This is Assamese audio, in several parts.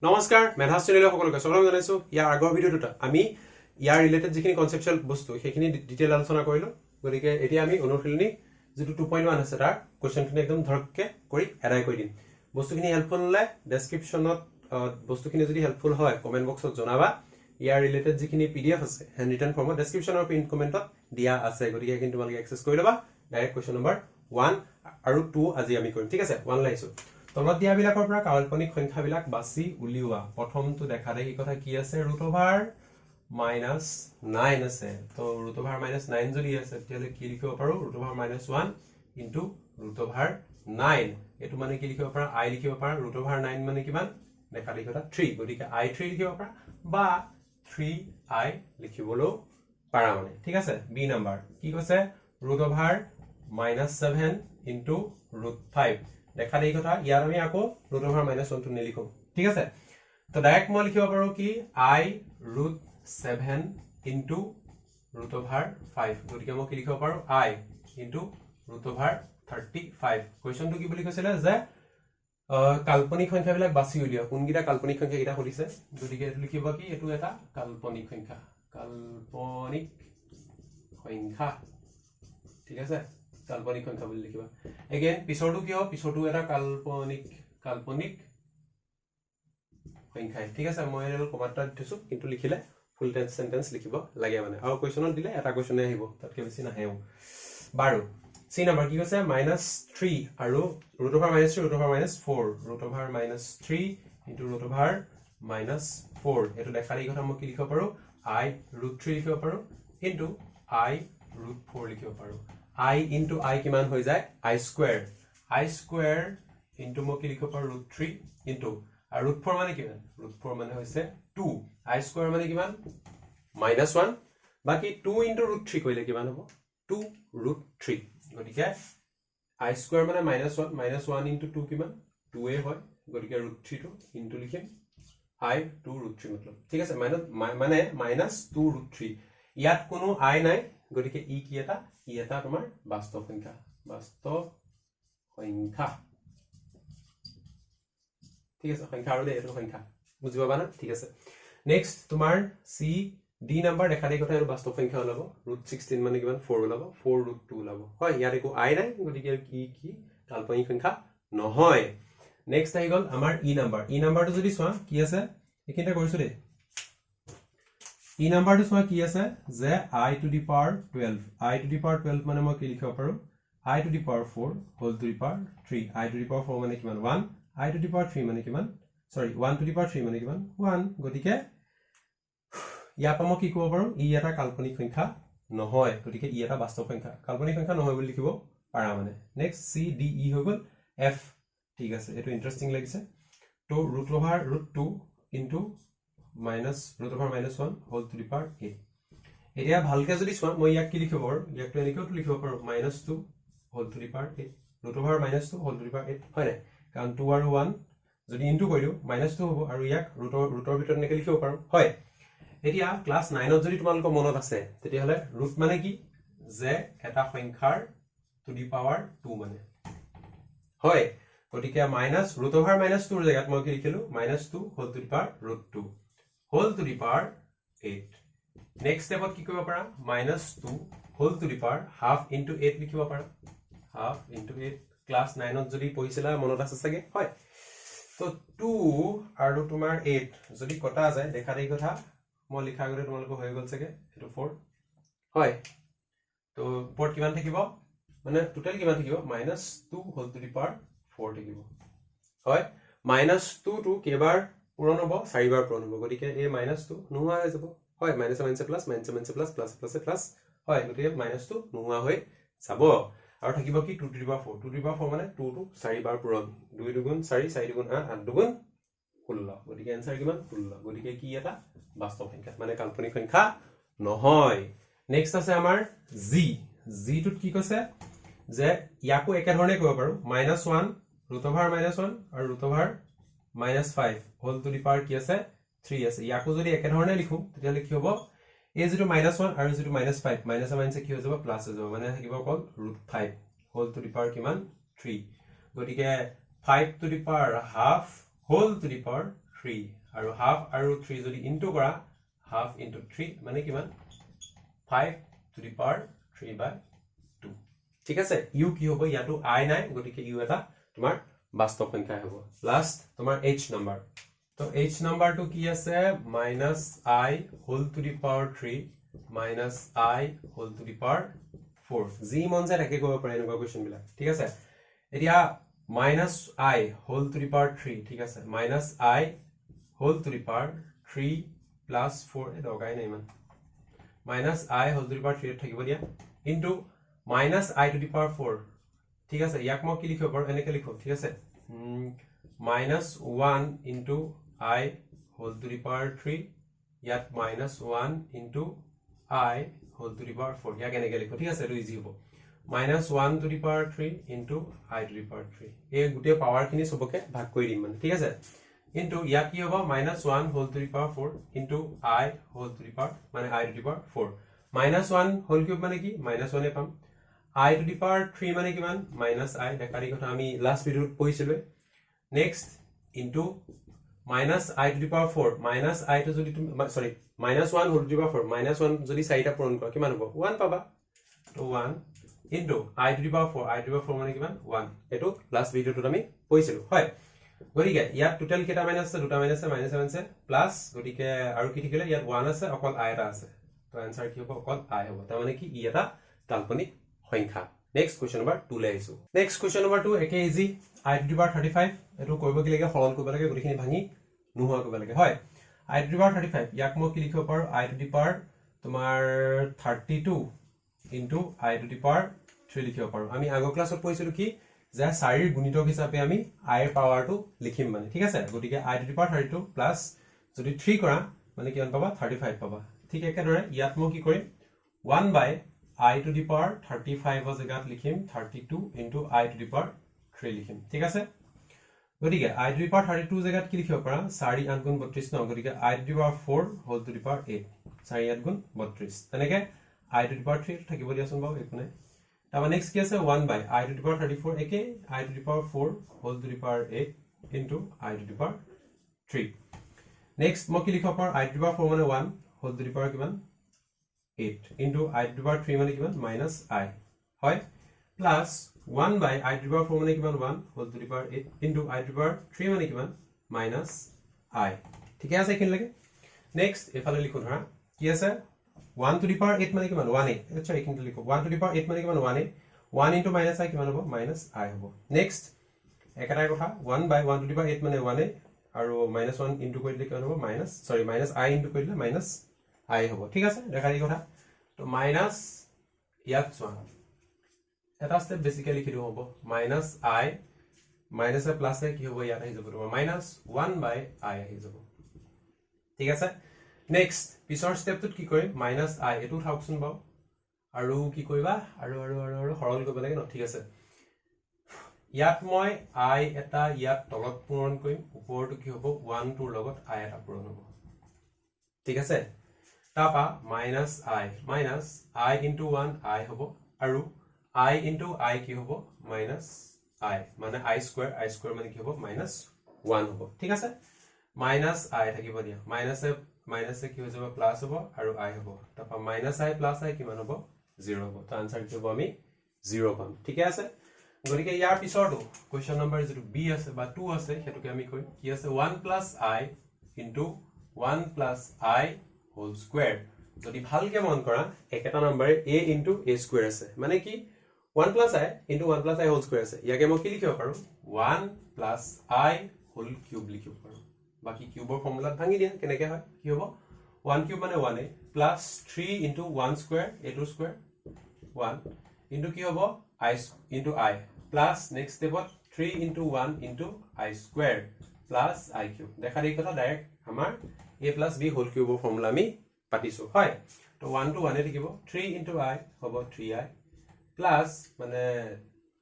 নমস্কাৰ মেধা শ্ৰেণীলৈ সকলোকে স্বাগতম জনাইছো ইয়াৰ আগৰ ভিডিঅ'টোত আমি ইয়াৰ ৰিলেটেড যিখিনি কনসেপচুৱেল বস্তু সেইখিনি ডিটেইল আলোচনা কৰিলো গতিকে এতিয়া আমি অনুশীলনী যেটো 2.1 আছে তাৰ কোৱেশ্চনখিনি একদম ধৰককে কৰি এৰাই কৰি দিম বস্তুখিনি হেল্পফুল হলে ডেসক্ৰিপচনত বস্তুখিনি যদি হেল্পফুল হয় কমেন্ট বক্সত জনাবা ইয়াৰ ৰিলেটেড যিখিনি পিডিএফ আছে হেণ্ড ৰিটেন ফৰ্মত ডেসক্ৰিপচনৰ পিন কমেন্টত দিয়া আছে গতিকে কিন্তু তোমালোকে এক্সেস কৰি লবা ডাইৰেক্ট কোৱেশ্চন নম্বৰ 1 আৰু 2 আজি আমি কৰিম ঠিক আছে 1 লাইছো তলত দিয়া বিলাকৰ পৰা কাল্পনিক সংখ্যা বিলাক বাছি উলিওৱা প্ৰথমটো দেখা দেখি কথা কি আছে √(-9) আছে তো √(-9) যদি আছে তেতিয়ালে কি লিখিব পাৰো √(-1) ইনটু √(9) এটো মানে কি লিখিব পাৰা i লিখিব পাৰা √(9) মানে কিমান দেখা দেখি কথা 3 গতিকে i3 লিখিব পাৰা বা 3i লিখিবলো পাৰা মানে ঠিক আছে বি নাম্বাৰ কি কৈছে √(-7) ইনটু √5 দেখা দেখি কথা ইয়াৰ আমি আকৌ √(-1) টো নিলিখো ঠিক আছে তো ডাইৰেক্ট মই লিখিব পাৰো কি i √7 ইনটু √(5) গতিকে মই কি লিখিব পাৰো i ইনটু √(35) কোৱেশ্চনটো কি বুলি কৈছিলে যে কাল্পনিক সংখ্যাবিলাক বাছি উলিয়া কোনগিটা কাল্পনিক সংখ্যা এটা হলিছে গতিকে এটো লিখিব কি এটো এটা কাল্পনিক সংখ্যা ঠিক আছে কাল্পনিক সংখ্যা বুলি লিখিবা এগেইন পিছৰটো কি হ'ব পিছৰটো এটা কাল্পনিক সংখ্যা ঠিক আছে মই এল কমাটা দিছো কিন্তু লিখিলে ফুল সেন্টেন্স লিখিব লাগে মানে আৰু কোৱেশ্চনত দিলে এটা কোৱেশ্চনে আহিব তাতকে বেছি নাহেও বাৰু সি নাম্বাৰ কি কৈছে -3 আৰু √(-3) √(-4) √(-3) ইনটু √(-4) এটো দেখা দি কথা মই কি লিখিব পাৰো i √3 লিখিব পাৰো ইনটু i √4 লিখিব পাৰো i into i কিমান হৈ যায় i square into মই কি লিখিব পাৰো √3 into আৰু √4 মানে কিমান √4 মানে হৈছে 2 i square মানে কিমান -1 বাকি 2 into √3 কইলে কিমান হ'ব 2 √3 গটিকে i square মানে -1 into 2 কিমান 2 এ হয় গটিকে √3 টো into লিখিম i 2 √3 মতলব ঠিক আছে মানে -2 √3 ইয়াত কোনো i নাই গটিকে ই কি এটা তোমাৰ বাস্তৱ সংখ্যা ঠিক আছে সংখ্যা আৰু এটো সংখ্যা বুজি পাবা না ঠিক আছে নেক্সট তোমাৰ সি ডি নাম্বাৰ দেখা দেখি কথা এটো বাস্তৱ সংখ্যা ওলাব √16 মানে কিমান 4 ওলাব 4 √2 ওলাব হয় ইয়াত একো আই নাই গতিকে কি কাল্পনিক সংখ্যা নহয় নেক্সট আহি গল আমাৰ ই নাম্বাৰটো যদি চোৱা কি আছে একিটা কৰিছো দে ই নাম্বাৰটো চোৱা কি আছে যে i to the power 12 মানে মই কি লিখিব পাৰো i to the power 4 whole to the power 3 i to the power 4 মানে কিমান 1 i to the power 3 মানে কিমান সৰি 1 to the power 3 মানে কিমান 1 গটিকে ইয়াপা মই কি ক'ব পাৰো ই এটা কাল্পনিক সংখ্যা নহয় গটিকে ই এটা বাস্তৱ সংখ্যা কাল্পনিক সংখ্যা নহয় বুলি লিখিব পাৰা মানে নেক্সট সি ডি ই হৈ গল এফ ঠিক আছে এটো ইন্টারেস্টিং লাগিছে তো √(2) into -1 whole to the power 8 এতিয়া ভালকে যদি চোৱা মই ইয়াক কি লিখিব পাৰো ইয়াক তো এনেকেও লিখিব পাৰো -2 whole to the power 8 √(-2) whole to the power 8 হয় না কাৰণ 2 আৰু 1 যদি ইনটু কৰিও -2 হ'ব আৰু ইয়াক ৰুটৰ ভিতৰত এনেকে লিখিব পাৰো হয় এতিয়া ক্লাস 9 ত যদি তোমালোকৰ মনত আছে তেতিয়া হলে ৰুট মানে কি যে এটা সংখ্যাৰ টু দি পাৱাৰ 2 মানে হয় গটিকে -√(-2) জায়গাত মই কি লিখিলো -2 whole to the power √2 whole to the power 8 next stepত কি কৰিব পাৰা -2 whole to the power half into 8 লিখিব পাৰা half into 8 ক্লাস 9 ত যদি পঢ়িছিলা মনত আছে চাগে হয় তো 2 আৰু তোমাৰ 8 যদি কটা যায় দেখা দেখি কথা মই লিখা গৰে তোমালোক হৈ গল চাগে এটো 4 হয় তো পট কিমান থাকিব মানে টোটাল কিমান থাকিব -2 whole to the power 4 থাকিব হয় -2 টো কেবাৰ পূৰণ হ'ব 4 বাৰ পূৰণ হ'ব গতিকে এই -2 নোহোৱা হৈ যাব হয় -1 প্লাস প্লাস প্লাস হয় গতিকে -2 নোহোৱা হৈ যাব আৰু থাকিব কি 2 to the power 4 2 to the power 4 মানে 2 টো 4 বাৰ পূৰণ 2 দুগুণ 4 4 দুগুণ 8 8 দুগুণ 16 গতিকে आंसर কিমান 16 গতিকে কি এটা বাস্তৱ সংখ্যা মানে কাল্পনিক সংখ্যা নহয় নেক্সট আছে আমাৰ জি টোত কি কৈছে যে ইয়াকো একে ধৰণে কৰিব পাৰো -1 √(-1) আৰু √(-5) whole to the power কি আছে 3 আছে ইয়াকো যদি একে ধৰণে লিখো তেতিয়া কি হ'ব এই যেটো -1 আৰু যেটো -5 মাইনাস মাইনাসে কি হৈ যাব প্লাস হৈ যাব মানে থাকিব অকল √5 whole to the power কিমান 3 গতিকে 5 to the power half whole to the power 3 আৰু হাফ আৰু 3 যদি ইনটু কৰা হাফ ইনটু 3 মানে কিমান 5 to the power 3/2 ঠিক আছে ইউ কি হ'ব ইয়াতো i নাই গতিকে ইউ এটা তোমাৰ বাস্তৱ সংখ্যা হ'ব লাষ্ট তোমাৰ h নাম্বাৰ তো h নাম্বাৰটো কি আছে -i whole to the power 3 -i whole to the power 4 G মন যায় তাকে কৰিব পাৰে এনেকুৱা কোৱেশ্চন বিলাক ঠিক আছে এতিয়া -i whole to the power 3 ঠিক আছে -i whole to the power 3 plus 4 এটা দৰকাই নাই ইমান -i whole to the power 3 থাকিব দিয়া into -i to the power 4 ঠিক আছে ইয়াক মই কি লিখিব পাৰো এনেকৈ লিখো ঠিক আছে -1 into i whole to the power 3 ইয়াত -1 into i whole to the power 4 ইয়াক এনেকৈ লিখো ঠিক আছে এটো ইজি হ'ব -1 to the power 3 into i to the power 3 এই গুটে পাৱাৰ খিনি সবকে ভাগ কৰি দিম মানে ঠিক আছে into ইয়াত কি হ'ব -1 whole to the power 4 into i whole to the power মানে i to the power 4 -1 whole cube মানে কি -1 এ পাম i to the power 3 মানে কিমান -i দেখাৰি কথা আমি লাষ্ট ভিডিওত পঢ়িছিলো next into -i to the power 4 -i to যদি তুমি sorry -1 whole to the power 4 -1 যদি 4টা পূৰণ কৰা কিমান হ'ব 1 পাবা তো 1 into i to the power 4 i to the power 4 মানে কিমান 1 এটো লাষ্ট ভিডিওটোত আমি পঢ়িছিলো হয় গতিকে ইয়াত টোটাল কেটা মাইনাস আছে দুটা মাইনাস আছে -7 আছে প্লাস গতিকে আৰু কি থাকিলে ইয়াত 1 আছে অকল i এটা আছে তো आंसर কি হ'ব অকল i হ'ব তাৰ মানে কি ই এটা কাল্পনিক সংখ্যা নেক্সট কোৱেশ্চন নম্বৰ 2 লৈ আহিছো নেক্সট কোৱেশ্চন নম্বৰ 2 একে easy i to the power 35 এটো কৰিব কি লাগে সৰল কৰিব লাগে গতিখিনি ভাঙি নোহোৱা কৰিব লাগে হয় i to the power 35 ইয়াক মই কি লিখিব পাৰো i to the power তোমাৰ 32 into i to the power 3 লিখিব পাৰো আমি আগৰ ক্লাছত পঢ়িছিলো কি যে 4 ৰ গুণিতক হিচাপে আমি i ৰ পাৱাৰটো লিখিম মানে ঠিক আছে গতিকে i to the power 32 plus যদি 3 কৰা মানে কিমান পাবা 35 পাবা ঠিক একেদৰে ইয়াত মই কি কৰিম 1 by i to the power 35 ৰ জায়গাত লিখিম 32 into i to the power 3 লিখিম ঠিক আছে গতিকে i to the power 32 জায়গাত কি লিখিব পাৰা 4 8 গুণ 32 ন গতিকে i to the power 4 whole to the power 8 4 8 গুণ 32 তেনেকে i to the power 3 থাকিব দিয়াচোন বাও একো নাই তারপর নেক্সট কি আছে 1 by i to the power 34 একে i to the power 4 whole to the power 8 into i to the power 3 next মই কি লিখিব পাৰো i to the power 4 মানে 1 whole to the power কিমান 8 into i to the power 3 মানে কিমান -i হয় plus 1 by i to the power 4 মানে কিমান 1 whole to the power 8 into i to the power 3 মানে কিমান -i ঠিক আছে কিন লাগে নেক্সট এফালে লিখো ধৰা কি আছে 1 to the power 8 মানে কিমান 1a আচ্ছা এখানে লিখো 1 to the power 8 মানে কিমান 1a 1 into -i কিমান হ'ব -i হ'ব নেক্সট একাটা কথা 1 by 1 to the power 8 মানে 1a আৰু -1 into কৰিলে কিমান হ'ব -i into কৰিলে -i হ'ব ঠিক আছে দেখা দি কথা তো মাইনাস ইয়াত চোৱা এটা স্টেপ বেসিক্যালি লিখি দিও হ'ব -i মাইনাস এ প্লাস এ কি হ'ব ইয়াত আহি যাব তোমাৰ -1 by i আহি যাব ঠিক আছে নেক্সট পিছৰ স্টেপটোত কি কৰিম -i এটো থাকচোন বাও আৰু কি কৰিবা আৰু সৰল কৰিব লাগে ন ঠিক আছে ইয়াত মই i এটা ইয়াত তলত পূৰণ কৰিম ওপৰটো কি হ'ব 1 টোৰ লগত i এটা পূৰণ হ'ব ঠিক আছে তাপা -i into 1 i হ'ব আৰু i into i কি হ'ব -i মানে i square মানে কি হ'ব -1 হ'ব ঠিক আছে -i থাকিব দিয়া মাইনাস এ কি হৈ যাব প্লাস হ'ব আৰু i হ'ব তাপা -i প্লাস i কিমান হ'ব 0 হ'ব তো आंसर কি হ'ব আমি 0 পাম ঠিক আছে গতিকে ইয়াৰ পিছৰটো কোৱেশ্চন নম্বৰ যেটো b আছে বা 2 আছে হেতুকে আমি কই কি আছে 1 + i into 1 + i whole square যদি ভালকে মন কৰা একটা নম্বৰে a into a square আছে মানে কি 1 + i into 1 + i whole square আছে ইয়াকে মই কি লিখিব পাৰো 1 + i whole cube লিখিব পাৰো বাকি কিউবৰ ফৰ্মুলা ভাঙি দিয়া কেনেকে হয় কি হ'ব 1 cube মানে 1a plus 3 into 1 square a2 square 1 into কি হ'ব i into i plus next stepত 3 into 1 into i square plus i cube দেখা দি কথা ডাইৰেক্ট আমাৰ a plus b whole cube ৰ ফৰ্মুলা আমি পাতিছো হয় তো 1 to 1 এ থাকিব 3 into i হ'ব 3i plus মানে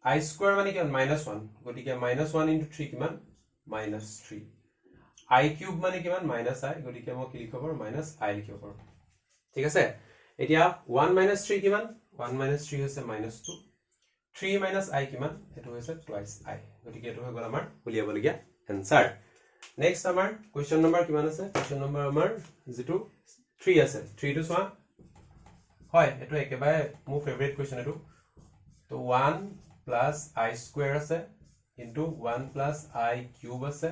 i square মানে কিমান -1 গতিকে -1 into 3 কিমান -3 i cube মানে কিমান -i গতিকে মই কি লিখিব পাৰো -i লিখিব পাৰো ঠিক আছে এতিয়া 1 - 3 কিমান 1 - 3 হৈছে -2 3 - i কিমান এটো হৈছে twice i গতিকে এটো হৈ গল আমাৰ উলিয়াব লগিয়া आंसर নেক্সট আমাৰ কুৱেশ্যন নম্বৰ কিমান আছে কুৱেশ্যন নম্বৰ আমাৰ যেটো 3 আছে 3 টো সোৱা হয় এটো একেবাৰে মোৰ ফেভাৰিট কুৱেশ্যন এটো তো 1 plus I square আছে into 1 plus I cube আছে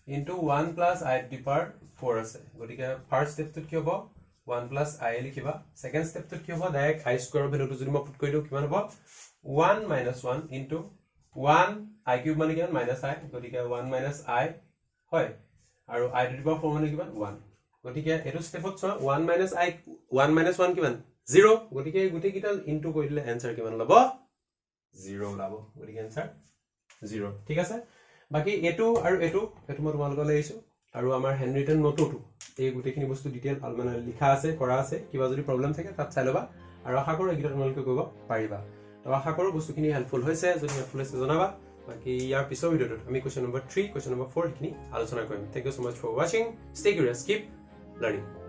into 1 plus I to the power 4 আছে গটিকে ফার্স্ট স্টেপ টো কি হ'ব 1 plus I লিখিবা সেকেন্ড স্টেপ টো কি হ'ব ডাইরেক্ট I square ভ্যালুটো যদি মই পুট কৰি দিও কিমান হ'ব 1 minus 1 into 1 I cube মানে কিমান minus I গটিকে 1 minus I হয় আৰু I to the power 4 মানে কিমান 1 গটিকে এটো স্টেপত চোৱা 1 minus 1 কিমান 0 গটিকে গুটি কিটা ইনটু কৰি দিলে आंसर কিমান ল'ব 0 ওলাব গটিকে आंसर 0 ঠিক আছে বাকি এটো আৰু এটো মই তোমালোকক লৈছো আৰু আমাৰ হ্যান্ডৰিটেন নোটটো এই গুটিখিনি বস্তু ডিটেইল ভাল মানে লিখা আছে কৰা আছে কিবা যদি প্ৰবলেম থাকে তাত চাই লবা আৰু আশা কৰো এগিটা তোমালোকে কৰিব পাৰিবা তো আশা কৰো বস্তুখিনি হেল্পফুল হৈছে যদি হেল্পফুল হৈছে জনাবা বাকি ইয়াৰ পিছৰ ভিডিওটোত আমি কোৱেশ্চন নম্বৰ 3 কোৱেশ্চন নম্বৰ 4 খিনি আলোচনা কৰিম thank you so much for watching stay curious keep learning